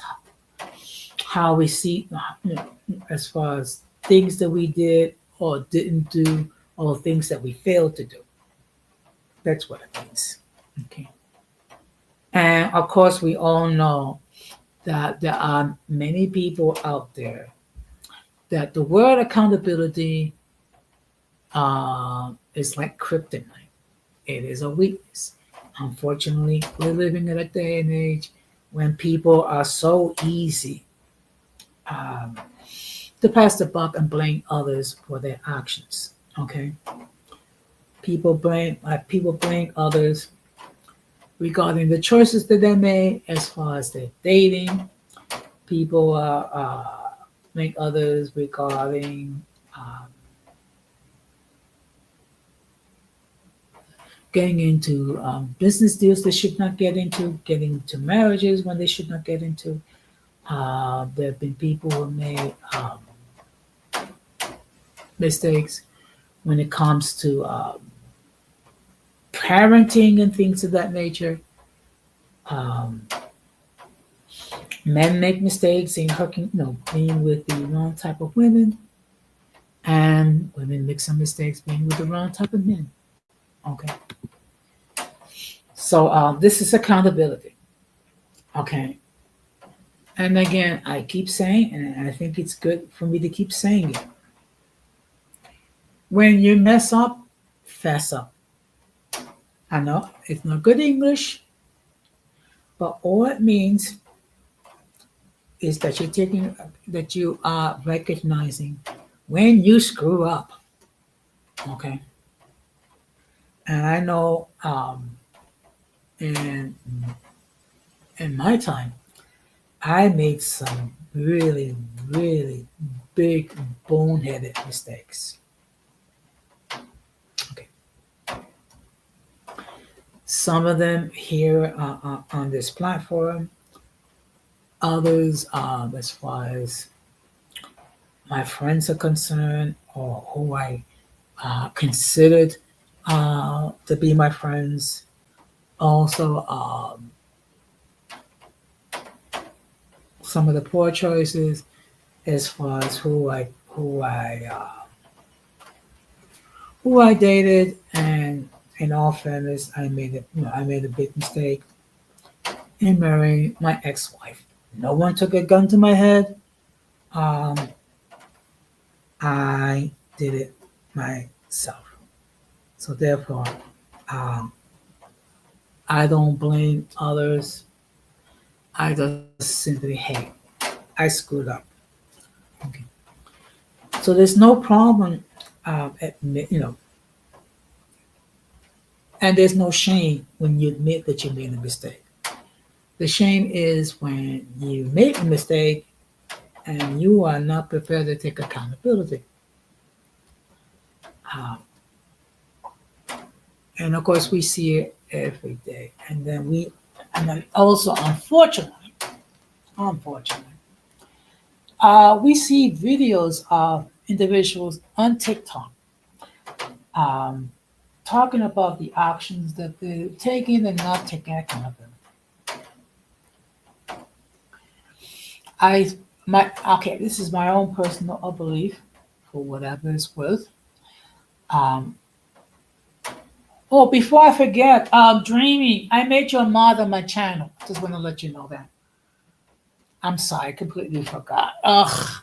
how we see, as far as things that we did or didn't do, or things that we failed to do. That's what it means. Okay. And of course, we all know that there are many people out there that the word accountability is like kryptonite. It is a weakness. Unfortunately, we're living in a day and age when people are so easy to pass the buck and blame others for their actions. Okay, people blame others regarding the choices that they made as far as their dating. People blame others regarding getting into business deals they should not get into, getting into marriages when they should not get into. There have been people who have made mistakes when it comes to parenting and things of that nature. Men make mistakes in being with the wrong type of women, and women make some mistakes being with the wrong type of men. Okay. So this is accountability. Okay. And again, I keep saying, and I think it's good for me to keep saying it. When you mess up, fess up. I know it's not good English, But all it means is that you are recognizing when you screw up. Okay. And I know in in my time, I made some really, really big boneheaded mistakes. Okay. Some of them here on this platform, others, as far as my friends are concerned, or who I considered to be my friends. Also, some of the poor choices as far as who I dated, and in all fairness, I made a big mistake in marrying my ex-wife. No one took a gun to my head. Um, I did it myself. So therefore, um, I don't blame others. I just simply, hey, I screwed up. Okay. So there's no problem, admit, and there's no shame when you admit that you made a mistake. The shame is when you make a mistake and you are not prepared to take accountability. Um, and of course, we see it every day. And then also, unfortunately, we see videos of individuals on TikTok um, talking about the actions that they're taking and not taking accountability. I my okay, this is my own personal belief, for whatever it's worth. Um, oh, before I forget, Dreamy, I made your mother my channel. Just want to let you know that. I'm sorry, I completely forgot. Ugh.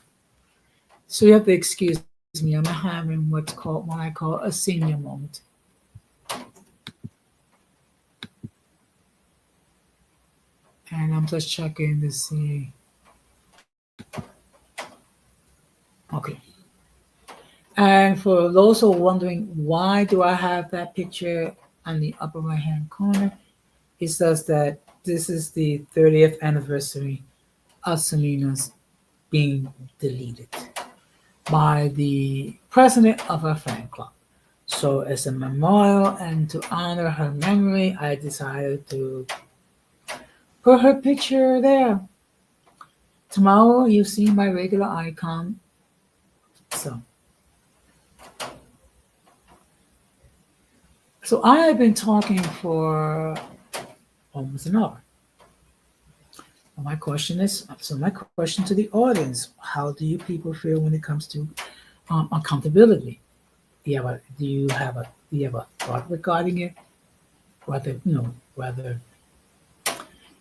So you have to excuse me. I'm having what I call a senior moment. And I'm just checking to see. Okay. And for those who are wondering, why do I have that picture on the upper right hand corner? It says that this is the 30th anniversary of Selena's being deleted by the president of our fan club. So, as a memorial and to honor her memory, I decided to put her picture there. Tomorrow, you see my regular icon. So, I have been talking for almost an hour. My question to the audience: how do you people feel when it comes to accountability? Do you have a thought regarding it? Whether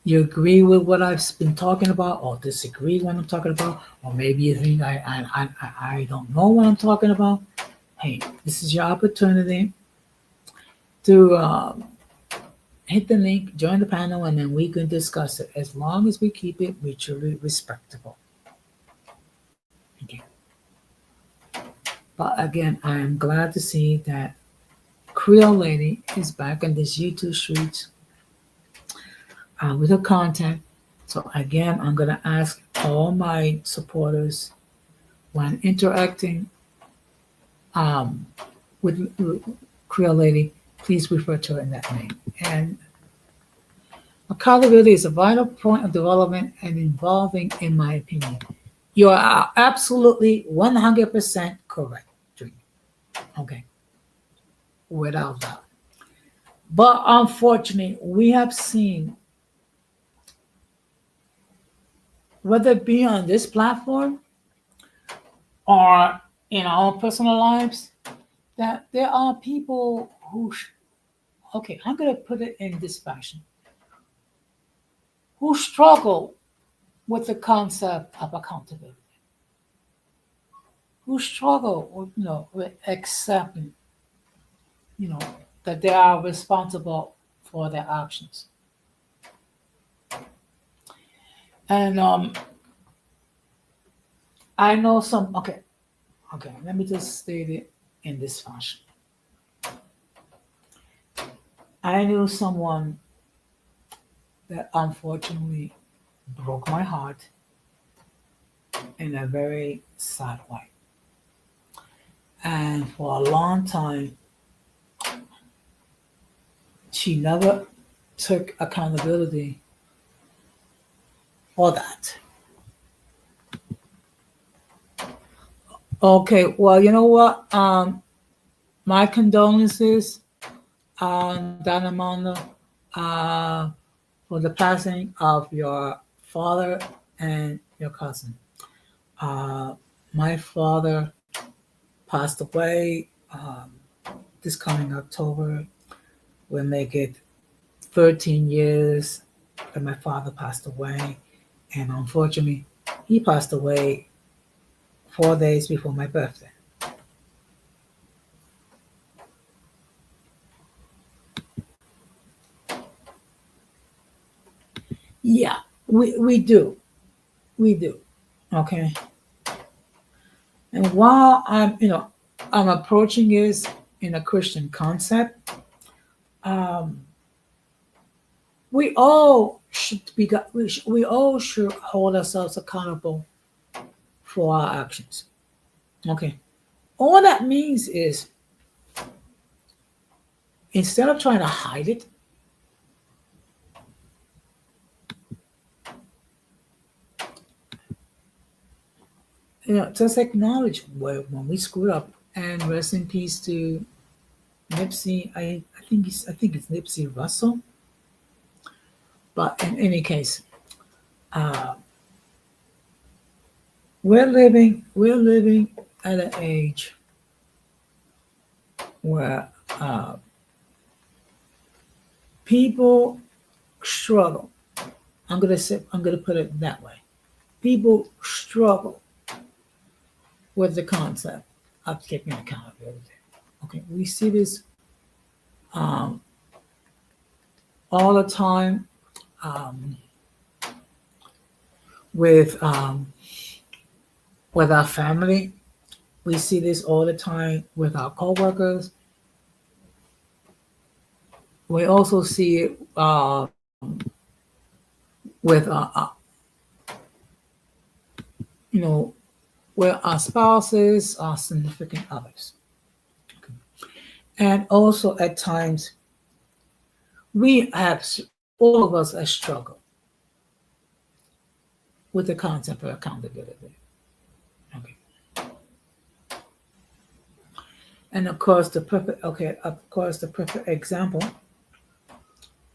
you agree with what I've been talking about, or disagree what I'm talking about, or maybe you think I don't know what I'm talking about. Hey, this is your opportunity to hit the link, join the panel, and then we can discuss it as long as we keep it mutually respectable. Okay. But again, I am glad to see that Creole Lady is back on this YouTube streets with her content. So again, I'm gonna ask all my supporters when interacting um, with Creole Lady, please refer to her in that name. And accountability is a vital point of development and involving, in my opinion. You are absolutely 100% correct, Dream. Okay, without doubt. But unfortunately, we have seen, whether it be on this platform or in our personal lives, that there are people who, okay, I'm going to put it in this fashion, who struggle with the concept of accountability, who struggle with, with accepting, you know, that they are responsible for their actions. And I know some. Okay. Let me just state it in this fashion. I knew someone that unfortunately broke my heart in a very sad way. And for a long time, she never took accountability for that. Okay, well, you know what? My condolences, Donna Mondo, uh, for the passing of your father and your cousin. Uh, my father passed away this coming October. We'll make it 13 years that my father passed away. And unfortunately, he passed away 4 days before my birthday. Yeah, we do. We do. Okay. And while I'm approaching this in a Christian concept, um, we all should be we all should hold ourselves accountable for our actions. Okay. All that means is instead of trying to hide it, just acknowledge when we screwed up and rest in peace to Nipsey. I think it's Nipsey Russell. But in any case, uh, we're living at an age where people struggle. I'm gonna put it that way. People struggle with the concept of taking accountability. Okay, we see this um, all the time um, with um, with our family. We see this all the time with our coworkers. We also see it with you know with our spouses, our significant others, and also at times we have all of us have struggled with the concept of accountability. Okay. And of course the perfect example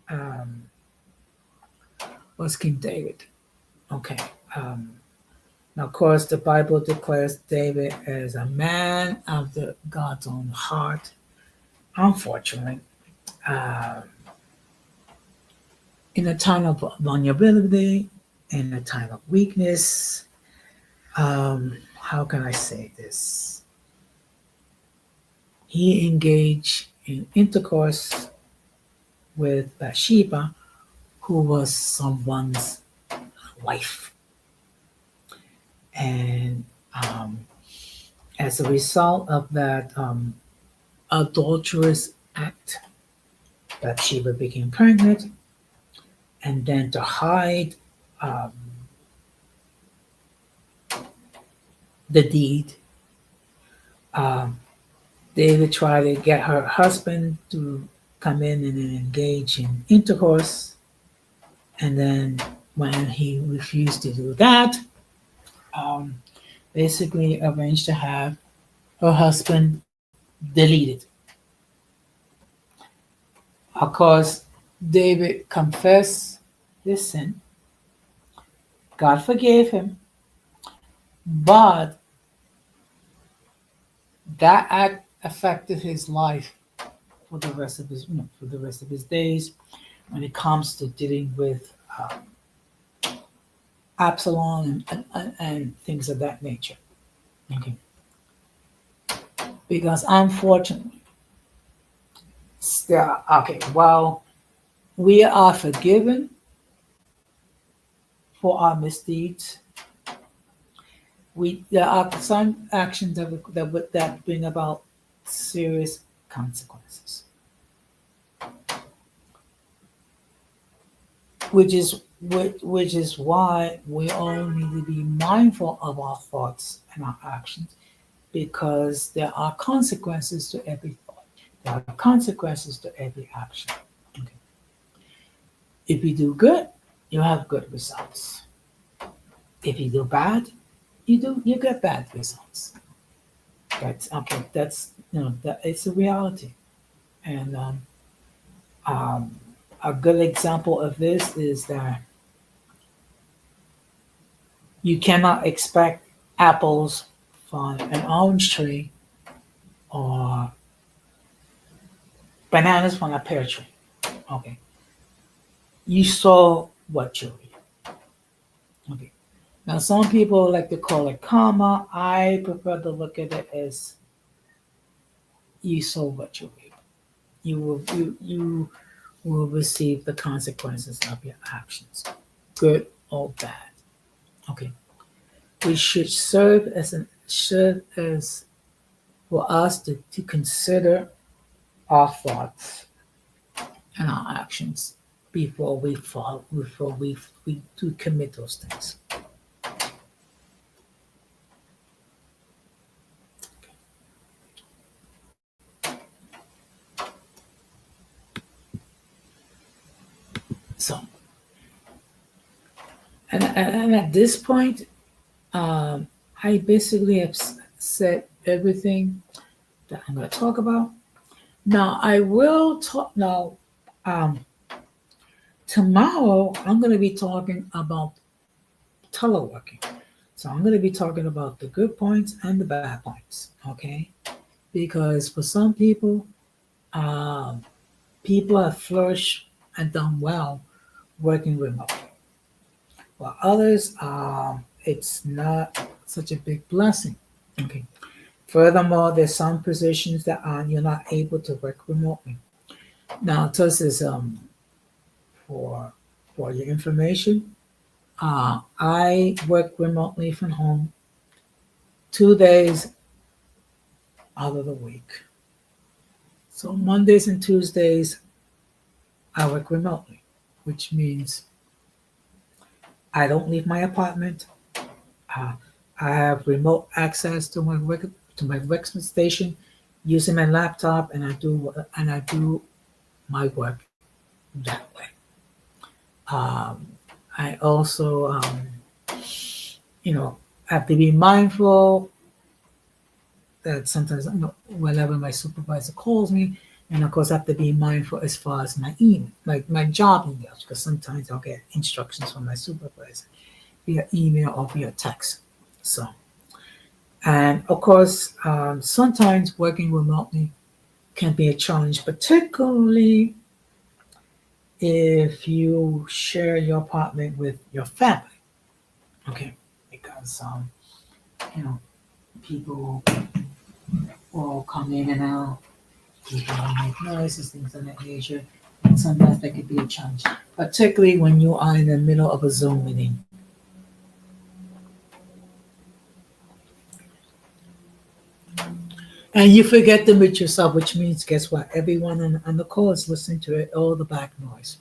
um, was King David. Okay. Now, of course, the Bible declares David as a man after God's own heart. Unfortunately, uh, in a time of vulnerability, in a time of weakness, how can I say this? He engaged in intercourse with Bathsheba, who was someone's wife. And as a result of that adulterous act, Bathsheba became pregnant, and then to hide um, the deed, um, David tried to get her husband to come in and then engage in intercourse. And then when he refused to do that, um, basically arranged to have her husband deleted. Of course, David confessed his sin. God forgave him, but that act affected his life for the rest of his days when it comes to dealing with Absalom and things of that nature. Okay, because unfortunately, okay, well, we are forgiven for our misdeeds. There are some actions that bring about serious consequences, which is why we all need to be mindful of our thoughts and our actions, because there are consequences to every thought. There are consequences to every action. Okay. If you do good, you have good results. If you do bad, you get bad results. That's okay. That's that it's a reality. And um, a good example of this is that you cannot expect apples from an orange tree or bananas from a pear tree. Okay, you sow what you reap. Okay. Now, some people like to call it karma. I prefer to look at it as you sow what you reap. You will receive the consequences of your actions, good or bad. Okay. We should serve as for us to consider our thoughts and our actions before we fall before we do commit those things. So and at this point, I basically have said everything that I'm going to talk about. Now I will talk now. Um, Tomorrow I'm going to be talking about teleworking. So I'm going to be talking about the good points and the bad points. Okay, because for some people, um, people have flourished and done well working remotely, while others, it's not such a big blessing. Okay. Furthermore, there's some positions that you're not able to work remotely. Now, this is for your information. I work remotely from home 2 days out of the week. So Mondays and Tuesdays I work remotely, which means I don't leave my apartment. Uh, I have remote access to my workstation using my laptop, and I do my work that way. Um, I also, have to be mindful that sometimes, whenever my supervisor calls me, and of course, I have to be mindful as far as my email, my job emails, because sometimes I'll get instructions from my supervisor via email or via text. So, and of course, sometimes working remotely can be a challenge, particularly if you share your apartment with your family. Okay, because you know people will come in and out, people will make noises, things of that nature, and sometimes that could be a challenge, particularly when you are in the middle of a Zoom meeting. And you forget to mute yourself, which means, guess what? Everyone on the call is listening to it, all the back noise.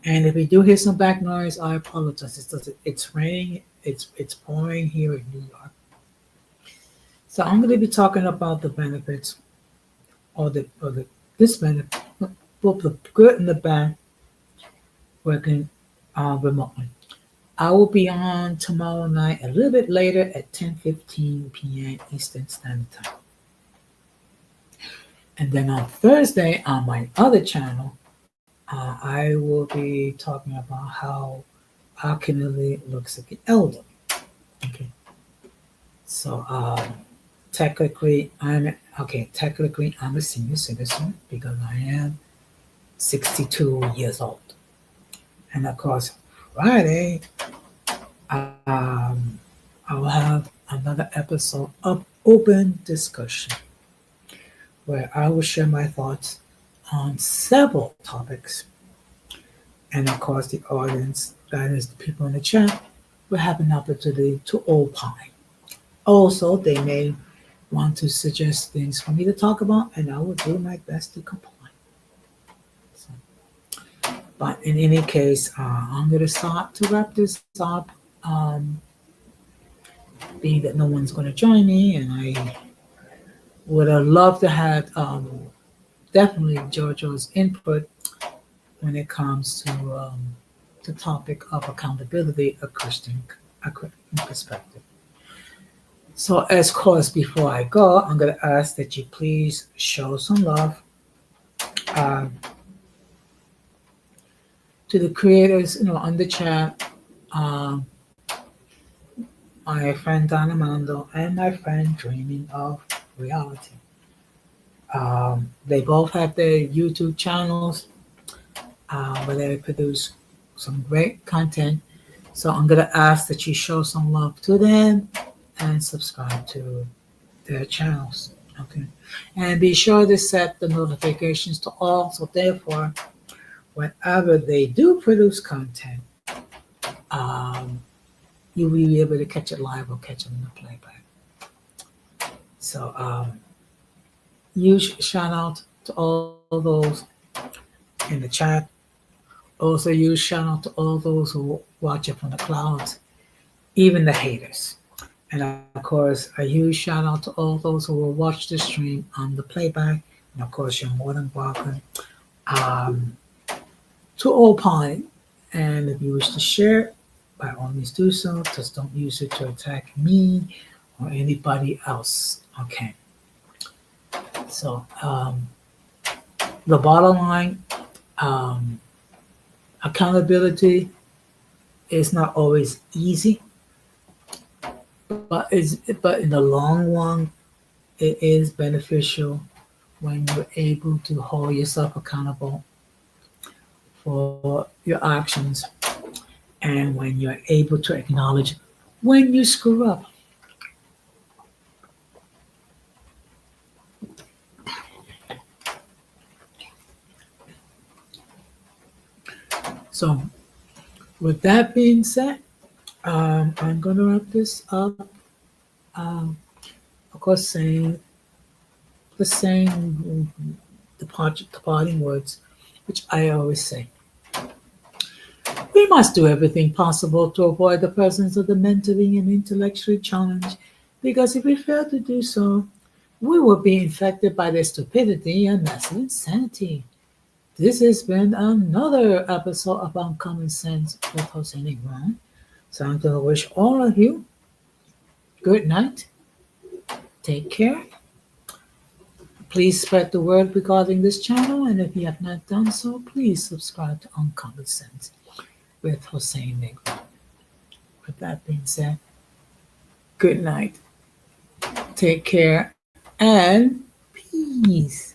And if we do hear some back noise, I apologize. It's raining, it's pouring here in New York. So I'm going to be talking about the benefits, or the this benefit, both the good and the bad, working remotely. I will be on tomorrow night a little bit later at 10:15 p.m. Eastern Standard Time. And then on Thursday on my other channel, I will be talking about how our community looks at the elderly. Okay. So technically I'm a senior citizen because I am 62 years old. And of course, Friday, I will have another episode of open discussion where I will share my thoughts on several topics, And of course, the audience, that is the people in the chat, will have an opportunity to opine. Also, they may want to suggest things for me to talk about, and I will do my best to comply. So, but in any case, I'm going to start to wrap this up. Being that no one's going to join me, and I would have loved to have definitely JoJo's input when it comes to the topic of accountability, a Christian perspective. So, as course, before I go, I'm going to ask that you please show some love uh, to the creators, on the chat. Um, my friend Don Amando and my friend Dreaming of Reality. They both have their YouTube channels where they produce some great content. So I'm going to ask that you show some love to them and subscribe to their channels. Okay. And be sure to set the notifications to all. So therefore, whenever they do produce content, you will be able to catch it live or catch it in the playback. So huge shout out to all those in the chat. Also huge shout out to all those who watch it from the clouds, even the haters. And of course, a huge shout out to all those who will watch the stream on the playback. And of course, you're more than welcome to opine. And if you wish to share, by all means do so. Just don't use it to attack me or anybody else. Okay. So the bottom line, accountability is not always easy, but in the long run, it is beneficial when you're able to hold yourself accountable for your actions and when you're able to acknowledge when you screw up. So, with that being said, I'm going to wrap this up. Of course, saying the parting words, which I always say. We must do everything possible to avoid the presence of the mentally and intellectually challenged, because if we fail to do so, we will be infected by their stupidity and massive insanity. This has been another episode of Uncommon Sense with Jose Negron. So I'm going to wish all of you good night. Take care. Please spread the word regarding this channel, and if you have not done so, please subscribe to Uncommon Sense with Jose Negron. With that being said, good night. Take care and peace.